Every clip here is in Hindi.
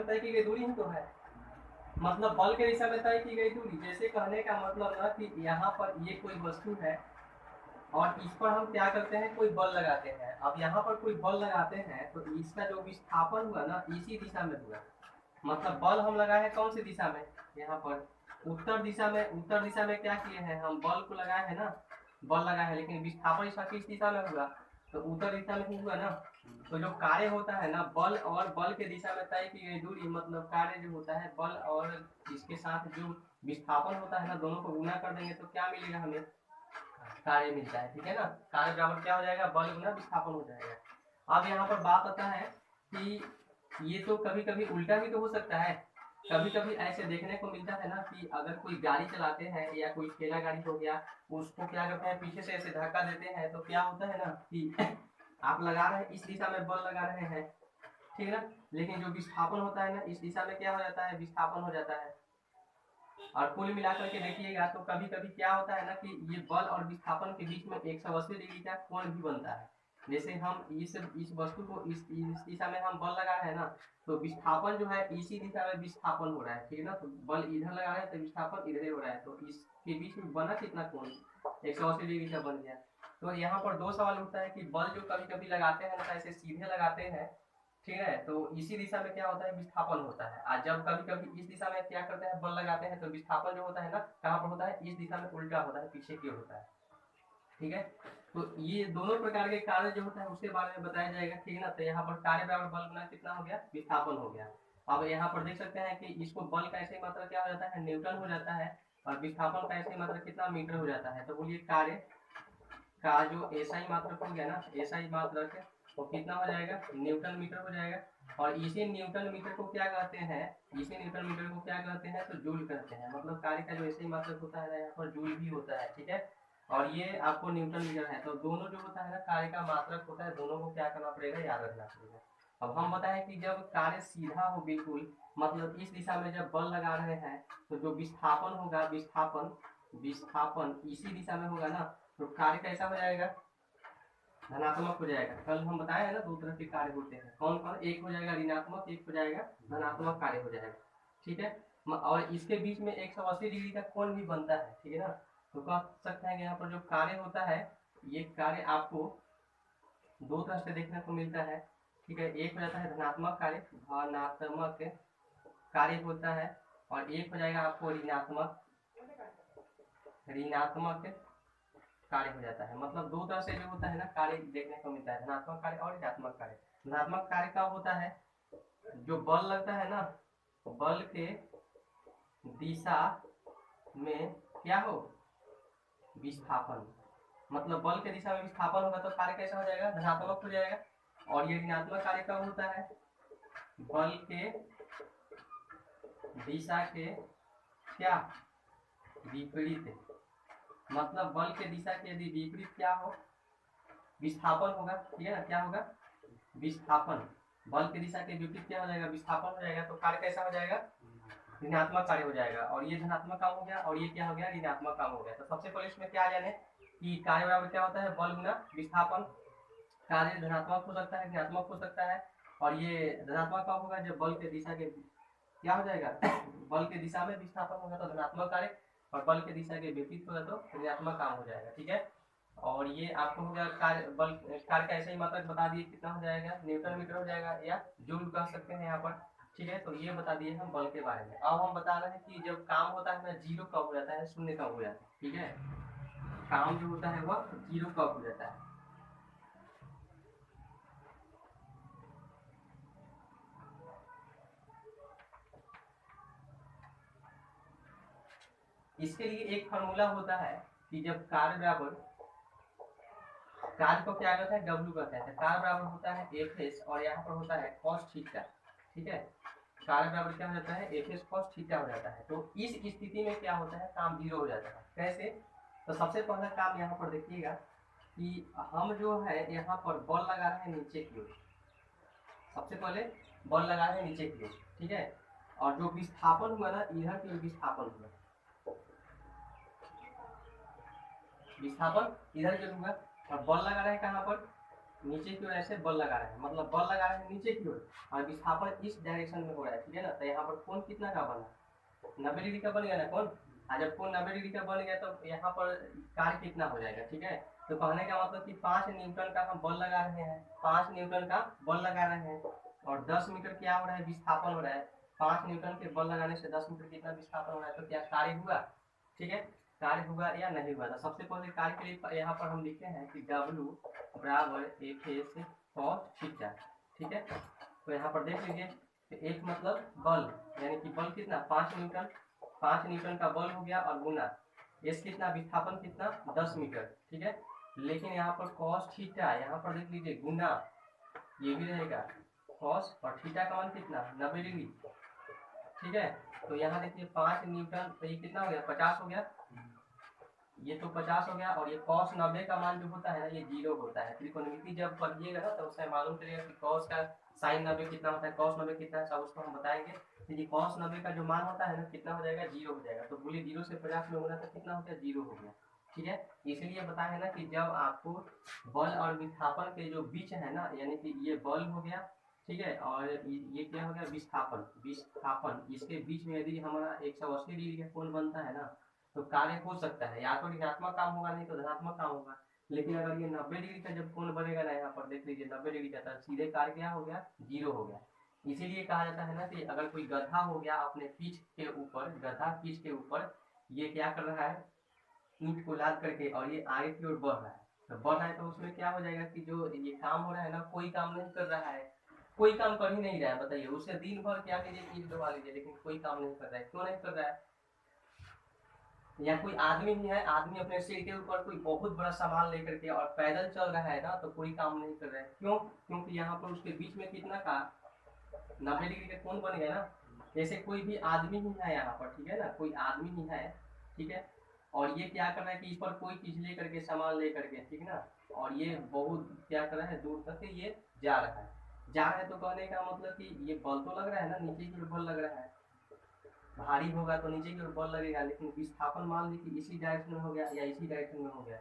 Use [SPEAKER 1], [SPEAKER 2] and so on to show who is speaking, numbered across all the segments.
[SPEAKER 1] तय की गई दूरी ही तो है, मतलब बल के दिशा में तय की गई दूरी। जैसे कहने का मतलब ना कि यहाँ पर ये कोई वस्तु है और इस पर हम क्या करते हैं, कोई बल लगाते हैं। अब यहाँ पर कोई बल लगाते हैं तो इसका जो विस्थापन हुआ ना इसी दिशा में हुआ, मतलब बल हम लगाए हैं कौन सी दिशा में, यहाँ पर उत्तर दिशा में। उत्तर दिशा में क्या किए हैं हम, बल को लगाए हैं ना, बल लगाए हैं, लेकिन विस्थापन इसका किस दिशा में हुआ, तो उत्तर दिशा में ही हुआ ना। तो जो कार्य होता है ना, बल और बल के दिशा में तय की गई दूरी, मतलब कार्य जो होता है बल और इसके साथ जो विस्थापन होता है ना, दोनों को गुना कर देंगे तो क्या मिलेगा हमें, कार्य मिलता है। ठीक है ना, कार्य बराबर क्या हो जाएगा, बल गुना विस्थापन हो जाएगा। अब यहाँ पर बात आता है कि ये तो कभी कभी उल्टा भी तो हो सकता है। कभी कभी ऐसे देखने को मिलता है ना कि अगर कोई गाड़ी चलाते हैं या कोई ठेला गाड़ी हो गया, उसको क्या करते हैं, पीछे से ऐसे धक्का देते हैं, तो क्या होता है ना कि आप लगा रहे हैं इस दिशा में बल लगा रहे हैं, ठीक है ना, लेकिन जो विस्थापन होता है ना इस दिशा में क्या हो जाता है, विस्थापन हो जाता है। और कुल मिलाकर के देखिएगा तो कभी कभी क्या होता है ना कि ये बल और विस्थापन के बीच में 180 डिग्री का कोण भी बनता है। जैसे हम इस वस्तु को इस दिशा में हम बल लगा रहे हैं ना, तो विस्थापन जो है इसी दिशा में विस्थापन हो रहा है, ठीक है ना, तो बल इधर लगा रहे हैं तो विस्थापन इधर हो रहा है, तो इसके बीच में बना कितना कोण, 180 डिग्री का बन गया। तो यहाँ पर दो सवाल उठता है कि बल जो कभी कभी लगाते हैं ना ऐसे सीधे लगाते हैं, ठीक है, तो इसी दिशा में क्या होता है, विस्थापन होता है। आज जब कभी कभी इस दिशा में क्या करते हैं, बल लगाते हैं, तो विस्थापन जो होता है ना कहाँ पर होता है, इस दिशा में उल्टा होता है, पीछे की ओर होता है। ठीक है, तो ये दोनों प्रकार के कार्य जो होता है उसके बारे में बताया जाएगा, ठीक है ना। तो यहाँ पर कार्य बराबर बल गुना कितना हो गया, विस्थापन हो गया। अब यहाँ पर देख सकते हैं कि इसको बल का ऐसे मात्रा क्या हो जाता है, न्यूटन हो जाता है, और विस्थापन का ऐसे मात्रा कितना, मीटर हो जाता है। तो बोलिए कार्य का जो एसआई मात्रक हो गया ना, एसआई मात्रक वो कितना हो जाएगा, न्यूटन मीटर हो जाएगा। और इसी न्यूटन मीटर को क्या कहते हैं, इसी न्यूटन मीटर को क्या कहते हैं, तो जूल कहते हैं। मतलब कार्य का जो एसआई मात्रक होता है ना यहाँ पर जूल भी होता है, ठीक है। और ये आपको न्यूटन मीटर है, तो दोनों जो होता है ना कार्य का मात्रक होता है, दोनों को क्या करना पड़ेगा, याद रखना पड़ेगा। अब हम बताएं कि जब कार्य सीधा हो बिल्कुल, मतलब इस दिशा में जब बल लगा रहे हैं, तो जो विस्थापन होगा, विस्थापन विस्थापन इसी दिशा में होगा ना, तो कार्य कैसा हो जाएगा, धनात्मक हो जाएगा। कल हम बताए हैं ना दो तरह के कार्य होते हैं, कौन कौन, एक हो जाएगा ऋणात्मक, एक हो जाएगा धनात्मक कार्य हो जाएगा, ठीक है। और इसके बीच में 180 डिग्री का कोण भी बनता है, ठीक है ना। तो कह सकते हैं कि यहाँ पर जो कार्य होता है, ये कार्य आपको दो तरह से देखने को मिलता है, ठीक है। एक हो जाता है धनात्मक कार्य, धनात्मक कार्य होता है, और एक हो जाएगा आपको ऋणात्मक ऋणात्मक कार्य हो जाता है। मतलब दो तरह से जो होता है ना कार्य देखने को मिलता है, धनात्मक कार्य और ऋणात्मक कार्य। धनात्मक कार्य कब होता है, जो बल लगता है ना, बल के दिशा में क्या हो, विस्थापन, मतलब बल के दिशा में विस्थापन होगा तो कार्य कैसा हो जाएगा, धनात्मक हो जाएगा। और ये ऋणात्मक कार्य कब होता है, बल के दिशा के क्या, विपरीत, मतलब बल के दिशा के यदि विपरीत क्या हो, विस्थापन होगा, ठीक है ना, क्या होगा, विस्थापन। बल की दिशा के विपरीत क्या हो जाएगा, विस्थापन हो जाएगा, तो कार्य कैसा हो जाएगा, ऋणात्मक कार्य हो जाएगा। और ये धनात्मक काम हो गया, और ये क्या हो गया, ऋणात्मक काम हो गया। तो सबसे पहले इसमें क्या जाने कि कार्य बराबर क्या होता है, बल गुना विस्थापन। कार्य धनात्मक हो सकता है, ऋणात्मक हो सकता है। और ये धनात्मक कब होगा, जब बल के दिशा के क्या हो जाएगा बल के दिशा में विस्थापन होगा तो धनात्मक कार्य, और बल के दिशा के विपरीत होगा तो ऋणात्मक काम हो जाएगा, ठीक है। और ये आपको हो गया कार्य, बल कार्य का ऐसा ही मात्रक बता दिए, कितना हो जाएगा, न्यूटन मीटर हो जाएगा, या जूल कह सकते हैं यहाँ पर, ठीक है। तो ये बता दिए हम बल के बारे में। अब हम बता रहे हैं कि जब काम होता है ना, जीरो कब हो जाता है, शून्य कब हो जाता है, ठीक है। काम जो होता है वह जीरो कब हो जाता है। इसके लिए एक फॉर्मूला होता है कि जब कार्य बराबर, कार्य को क्या कहते हैं, डब्ल्यू कहते हैं। कार्य बराबर होता है एफ एस, और यहाँ पर होता है कॉस थीटा, ठीक है। कार्य बराबर क्या हो जाता है, एफ एस कॉस थीटा हो जाता है। तो इस स्थिति में क्या होता है, काम जीरो हो जाता है। कैसे, तो सबसे पहला काम यहाँ पर देखिएगा कि हम जो है यहाँ पर बल लगा रहे हैं नीचे की ओर, सबसे पहले बल लगा रहे हैं नीचे की ओर, ठीक है। और जो विस्थापन हुआ ना, इधर की ओर विस्थापन हुआ, विस्थापन इधर की ओर हुआ, और बल लगा रहे हैं कहाँ पर, नीचे की ओर ऐसे बल लगा रहे हैं, मतलब बल लगा रहे हैं नीचे की ओर और विस्थापन इस डायरेक्शन में हो रहा है, ठीक है ना। तो यहाँ पर कोण कितना का बना, 90 डिग्री का बन गया ना कोण। जब कोण 90 डिग्री का बन गया तो यहाँ पर कार्य कितना हो जाएगा, ठीक है। तो कहने का मतलब कि 5 न्यूटन का हम बल लगा रहे हैं, 5 न्यूटन का बल लगा रहे हैं और 10 मीटर क्या हो रहा है, विस्थापन हो रहा है। 5 न्यूटन के बल लगाने से 10 मीटर कितना विस्थापन हो रहा है, तो क्या कार्य हुआ, ठीक है। कार्य हुआ या नहीं हुआ। तो सबसे पहले कार्य के लिए यहाँ पर हम लिखते हैं कि W बराबर F cos थीटा, ठीक है। तो यहाँ पर देख लीजिए, एक मतलब बल, यानी कि बल कितना 5 न्यूटन, 5 न्यूटन का बल हो गया और गुना एस कितना, विस्थापन कितना 10 मीटर, ठीक है। लेकिन यहाँ पर कॉस थीटा, यहाँ पर देख लीजिए गुना ये भी रहेगा कॉस और थीटा का मान कितना 90 डिग्री, ठीक है। तो यहाँ देखिए 5 न्यूटन, तो ये कितना हो गया 50 हो गया, ये तो 50 हो गया और ये cos 90 का मान जो होता है ना ये 0 होता है। त्रिकोणमिति जब पढ़िएगा ना तो उससे मालूम चलेगा कि cos का sin 90 कितना होता है, cos 90 कितना है, सब उसको हम बताएंगे। तो ये cos 90 का जो मान होता है ना कितना हो जाएगा 0 हो जाएगा। तो बोलिए 0 से 50 में होना तो कितना हो गया 0 हो गया, ठीक है। इसलिए बताया ना कि जब आपको बल और विस्थापन के जो बीच है ना, यानी कि ये बल हो गया, ठीक है, और ये क्या हो गया विस्थापन, विस्थापन इसके बीच में यदि हमारा 180 डिग्री का कोण बनता है ना तो कार्य हो सकता है, या तो ऋणात्मक काम होगा नहीं तो धनात्मक काम होगा। लेकिन अगर ये 90 डिग्री का जब कोण बनेगा ना, यहाँ पर देख लीजिए 90 डिग्री का, तो सीधे कार्य क्या हो गया 0 हो गया। इसीलिए कहा जाता है ना कि अगर कोई गधा हो गया अपने पीठ के ऊपर, गधा पीठ के ऊपर ये क्या कर रहा है, ईंट को लाद करके और ये आगे की ओर बढ़ रहा है, तो बढ़ रहा है तो उसमें क्या हो जाएगा कि जो ये काम हो रहा है ना कोई काम नहीं कर रहा है, कोई काम कर ही नहीं रहा है। बताइए उसे दिन भर क्या कीजिए ईंट दबा लीजिए लेकिन कोई काम नहीं कर रहा है, क्यों नहीं कर रहा है। या कोई आदमी ही है, आदमी अपने सिर के ऊपर कोई बहुत बड़ा सामान लेकर के और पैदल चल रहा है ना तो कोई काम नहीं कर रहा है, क्यों, क्योंकि यहाँ पर उसके बीच में कितना का 90 डिग्री का कोण बन गया ना। जैसे कोई भी आदमी ही है यहाँ पर, ठीक है ना, कोई आदमी ही है, ठीक है, और ये क्या कर रहा है कि इस पर कोई चीज ले करके सामान ले करके, ठीक है ना, और ये बहुत क्या कर रहा है दूर तक ये जा रहा है, जा रहा है। तो कहने का मतलब कि ये बल तो लग रहा है ना, नीचे की ओर बल लग रहा है, भारी होगा तो नीचे की ओर बल लगेगा, लेकिन विस्थापन मान लीजिए इसी डायरेक्शन में हो गया या इसी डायरेक्शन में हो गया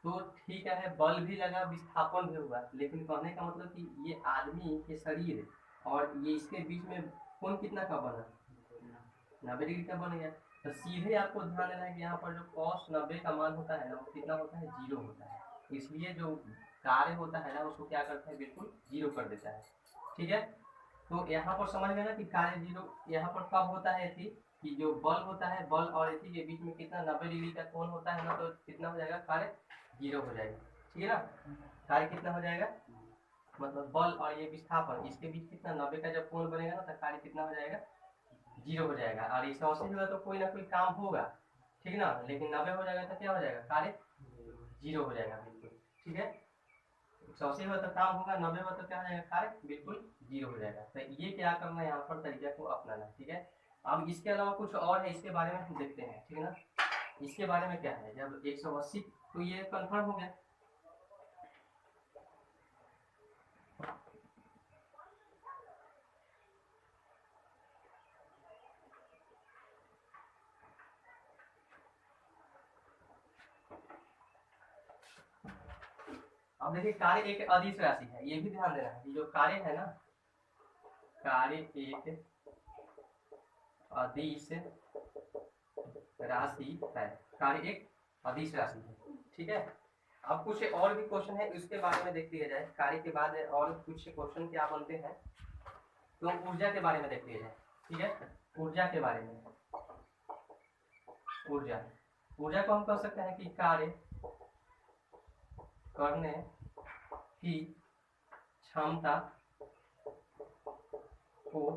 [SPEAKER 1] तो ठीक है, बल भी लगा विस्थापन भी हुआ। लेकिन कहने का मतलब कि ये आदमी के शरीर और ये इसके बीच में कोण कितना का बना 90 डिग्री का बन गया। तो सीधे आपको ध्यान देना है कि यहाँ पर जो cos 90 का मान होता है ना वो कितना होता है 0 होता है। इसलिए जो कार्य होता है ना उसको क्या करता है बिल्कुल 0 कर देता है, ठीक है। तो यहाँ पर समझ में ना कि कार्य 0 यहाँ पर कब होता है कि जो बल होता है, बल और इसी के बीच में कितना 90 डिग्री का कोण होता है ना तो कितना हो जाएगा कार्य 0 हो जाएगा, ठीक है ना। कार्य कितना हो जाएगा, मतलब बल और ये विस्थापन इसके बीच कितना 90 का जब कोण बनेगा ना तो कार्य कितना हो जाएगा 0 हो जाएगा। और 180 होगा तो कोई ना कोई काम होगा, ठीक है ना, लेकिन 90 हो जाएगा तो क्या हो जाएगा कार्य 0 हो जाएगा बिल्कुल, ठीक है। 180 हुआ तो काम होगा, 90 हुआ तो क्या हो जाएगा कार्य बिल्कुल 0 हो जाएगा। तो ये क्या करना है यहाँ पर तरीका को अपनाना, ठीक है। अब इसके अलावा कुछ और है, इसके बारे में हम देखते हैं, ठीक है ना। इसके बारे में क्या है, जब 180 तो ये कन्फर्म हो गया। अब देखिए कार्य एक अदिश राशि है, ये भी ध्यान देना है कि जो कार्य है ना, कार्य एक अदिश राशि है, कार्य एक अदिश राशि है, ठीक है। अब कुछ और भी क्वेश्चन है उसके बारे में देख लिया जाए, कार्य के बाद और कुछ क्वेश्चन क्या बनते हैं तो ऊर्जा के बारे में देख लिया जाए, ठीक है। ऊर्जा के बारे में, ऊर्जा, ऊर्जा को हम कह सकते हैं कि कार्य करने की क्षमता को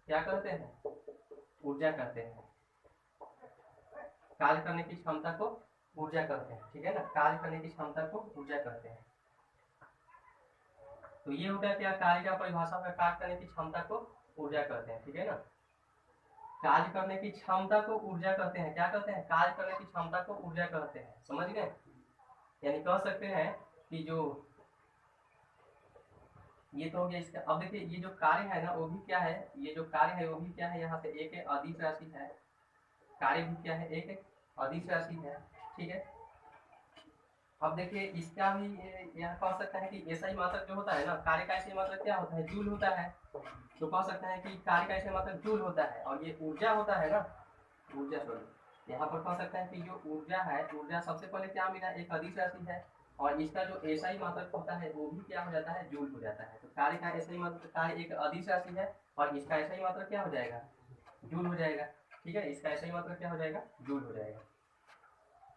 [SPEAKER 1] क्या कहते हैं ऊर्जा कहते हैं, कार्य करने की क्षमता को ऊर्जा कहते हैं, ठीक है ना, कार्य करने की क्षमता को ऊर्जा कहते हैं। तो ये हो गया क्या कार्य का परिभाषा में, कार्य करने की क्षमता को ऊर्जा कहते हैं, ठीक है ना। कार्य करने की क्षमता को ऊर्जा कहते हैं, क्या कहते हैं कार्य करने की क्षमता को ऊर्जा कहते हैं, समझ गए। यानी कह सकते हैं कि जो ये तो हो गया इसका। अब देखिए ये जो कार्य है ना वो भी क्या है, ये जो कार्य है वो भी क्या है, यहाँ पे एक अदिश राशि है, कार्य भी क्या है एक अदिश राशि है, ठीक है। अब देखिए इसका भी यहाँ कह सकते हैं कि ऐसा ही मात्रक जो होता है ना, कार्य का ऐसे मात्रक क्या होता है, जूल होता है। तो कह सकते हैं कि कार्य का ऐसे मात्रक जूल होता है, और ये ऊर्जा होता है ना, ऊर्जा सॉरी, यहाँ पर कह सकते हैं कि जो ऊर्जा है, ऊर्जा सबसे पहले क्या मिला, एक अदिश राशि है, और इसका जो एसआई मात्रक होता है वो भी क्या हो जाता है, जूल हो जाता है। तो कार्य का एसआई मात्रक, कार्य एक अदिश राशि है, और इसका एसआई मात्रक क्या हो जाएगा, जूल हो जाएगा। ठीक है, इसका एसआई मात्रक क्या हो जाएगा, जूल हो जाएगा।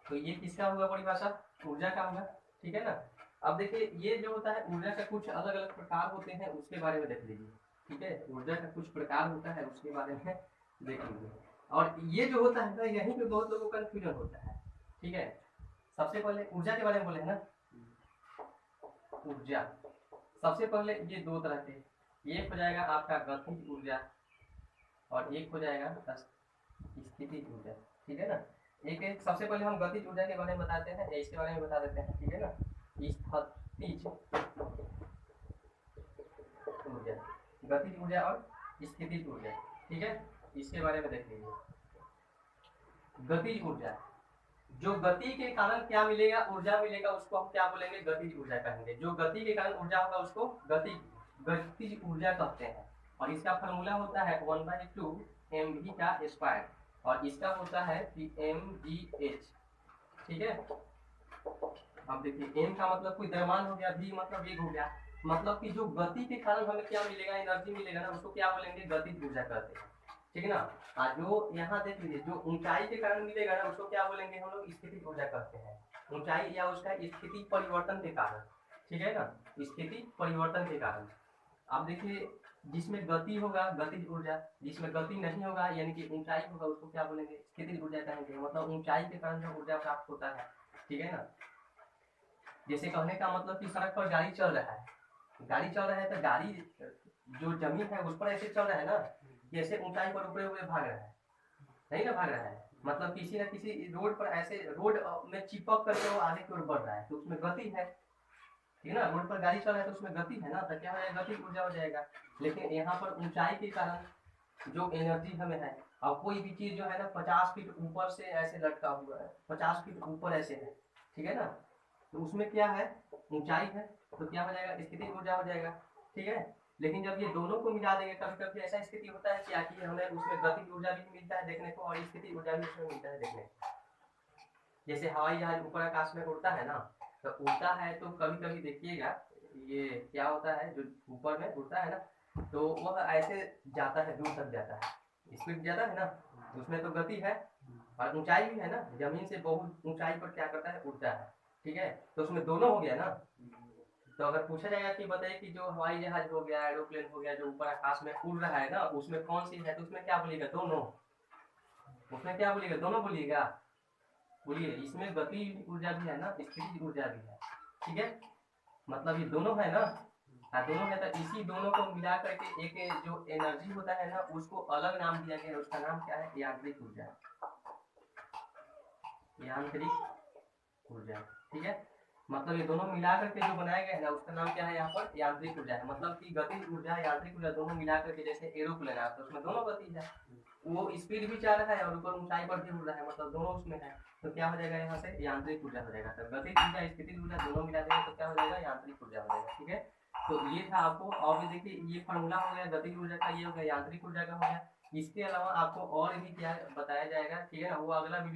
[SPEAKER 1] तो ये किसका होगा परिभाषा, ऊर्जा का होगा। ठीक है ना। अब देखिए ये जो होता है ऊर्जा का कुछ अलग अलग प्रकार होते हैं, उसके बारे में देख लीजिए। ठीक है, ऊर्जा का कुछ प्रकार होता है, उसके बारे में देख लीजिए। और ये जो होता है ना, यहीं पे बहुत लोगों का कंफ्यूजन होता है। ठीक है, सबसे पहले ऊर्जा के बारे में बोले हैं ना, ऊर्जा सबसे पहले ये दो तरह के, एक हो जाएगा आपका गतिज ऊर्जा, और एक हो जाएगा स्थितिज ऊर्जा। ठीक है ना। एक एक सबसे पहले हम गतिज ऊर्जा के बारे में बताते हैं, या इसके बारे में बता देते हैं। ठीक है ना, स्थितिज ऊर्जा, गतिज ऊर्जा और स्थितिज ऊर्जा। ठीक है, इसके बारे में देख लीजिए। गतिज ऊर्जा, जो गति के कारण क्या मिलेगा, ऊर्जा मिलेगा, उसको हम क्या बोलेंगे, गतिज ऊर्जा कहेंगे। जो गति के कारण ऊर्जा होगा उसको गतिज ऊर्जा कहते हैं। और इसका फॉर्मूला होता है 1/2 mv का स्क्वायर, और इसका होता है mgh। ठीक है, अब देखिए m का मतलब कोई द्रव्यमान हो गया, v मतलब वेग हो गया, मतलब कि जो गति के कारण हमें क्या मिलेगा, एनर्जी मिलेगा ना, उसको क्या बोलेंगे, गतिज ऊर्जा कहते हैं। ठीक है ना। जो यहाँ देख लीजिए, जो ऊंचाई के कारण मिलेगा ना, उसको क्या बोलेंगे हम लोग, स्थितिज ऊर्जा कहते हैं। ऊंचाई या उसका स्थिति परिवर्तन के कारण। ठीक है ना, स्थिति परिवर्तन के कारण। अब देखिए जिसमें गति होगा गतिज ऊर्जा, जिसमें गति नहीं होगा यानी कि ऊंचाई होगा, उसको क्या बोलेंगे, स्थितिज ऊर्जा कहेंगे। मतलब ऊंचाई के कारण जो ऊर्जा प्राप्त होता है। ठीक है ना। जैसे कहने का मतलब कि सड़क पर गाड़ी चल रहा है, गाड़ी चल रहा है तो गाड़ी जो जमीन है उस पर ऐसे चल रहा है ना, जैसे ऊंचाई पर ऊपरे हुए भाग रहा है, नहीं ना भाग रहा है, मतलब किसी न किसी रोड पर ऐसे रोड में चिपक करके वो आगे की ओर बढ़ रहा है, तो उसमें गति है। ठीक है ना, रोड पर गाड़ी चल रहा है तो उसमें गति है ना, तो क्या हो जाएगा, गति ऊर्जा हो जाएगा। लेकिन यहाँ पर ऊंचाई के कारण जो एनर्जी हमें है, और कोई भी चीज जो है ना 50 फीट ऊपर से ऐसे लटका हुआ है, 50 फीट ऊपर ऐसे है। ठीक है ना, तो उसमें क्या है, ऊंचाई है, तो क्या हो जाएगा, स्थितिज ऊर्जा हो जाएगा। ठीक है, लेकिन जब ये दोनों को मिला देंगे, कभी कभी ऐसा स्थिति होता है कि हमें उसमें गतिज ऊर्जा भी मिलता है देखने को, और स्थितिज ऊर्जा भी उसमें मिलता है देखने को। जैसे हवाई जहाज ऊपर आकाश में उड़ता है ना, तो उड़ता है तो कभी कभी देखिएगा ये क्या होता है, जो ऊपर में उड़ता है ना, तो वह ऐसे जाता है, दूर तक जाता है, स्पीड जाता है ना, उसमें तो गति है, और ऊंचाई भी है ना, जमीन से बहुत ऊंचाई पर क्या करता है, उड़ता है। ठीक है, तो उसमें दोनों हो गया ना। तो अगर पूछा जाएगा कि बताइए कि जो हवाई जहाज हो गया, एरोप्लेन हो गया, जो ऊपर आकाश में उड़ रहा है ना, उसमें कौन सी है, तो उसमें क्या बोलिएगा, दोनों। उसमें क्या बोलिएगा, दोनों बोलिएगा। बोलिए, इसमें गति ऊर्जा भी है ना, स्थितिज ऊर्जा भी है। ठीक है, मतलब ये दोनों है ना, दोनों है, तो इसी दोनों को मिला करके एक जो एनर्जी होता है ना, उसको अलग नाम दिया गया है, उसका नाम क्या है, यांत्रिक ऊर्जा। यांत्रिक ऊर्जा। ठीक है, मतलब ये दोनों मिला करके जो बनाया गया है ना, उसका नाम क्या है, यहाँ पर यांत्रिक ऊर्जा है। मतलब कि गतिज ऊर्जा यांत्रिक ऊर्जा दोनों मिला करके, जैसे एरोप्लेन है तो उसमें दोनों गति है, वो स्पीड भी जा रहा है और ऊपर ऊंचाई पर भी उड़ रहा है, मतलब दोनों उसमें है। तो क्या हो जाएगा, यहाँ से यांत्रिक ऊर्जा हो जाएगा। तो गतिज ऊर्जा स्थितिज ऊर्जा दोनों मिला देंगे तो क्या हो जाएगा, यांत्रिक ऊर्जा हो जाएगा। ठीक है, तो ये था आपको। और भी देखिए, ये फॉर्मूला हो गया गतिज ऊर्जा का, ये हो गया यांत्रिक ऊर्जा का हो गया। इसके अलावा आपको और भी क्या बताया जाएगा, ठीक है ना, वो अगला वीडियो